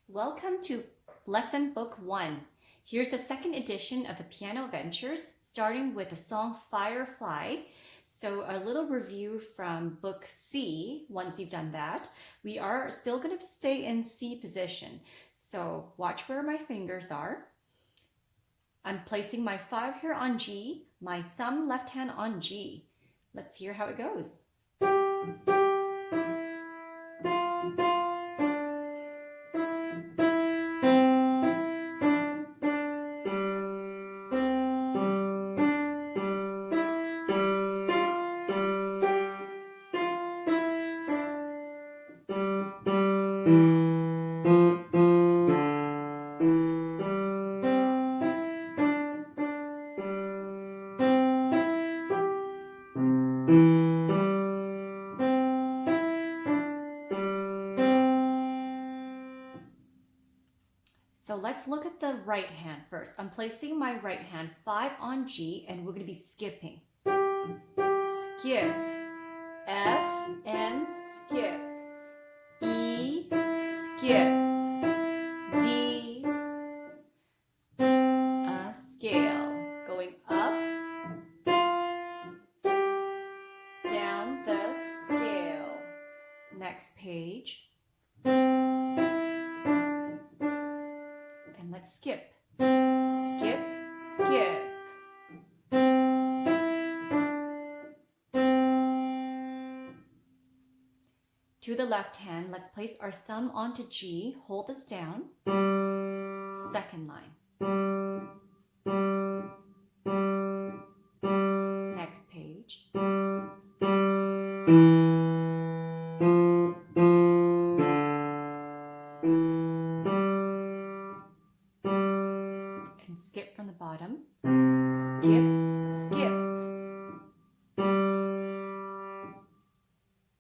Welcome to Lesson Book 1. Here's the second edition of the Piano Adventures, starting with the song Firefly. So a little review from Book C. Once you've done that, we are still going to stay in C position. So watch where my fingers are. I'm placing my 5 here on G, my thumb left hand on G. Let's hear how it goes. So let's look at the right hand first. I'm placing my right hand 5 on G and we're going to be skipping. Skip. F and skip. E, skip. D, a scale. Going up, down the scale. Next page. And let's skip. Skip, skip. To the left hand, let's place our thumb onto G, hold this down. Second line. Next page. And skip from the bottom. Skip,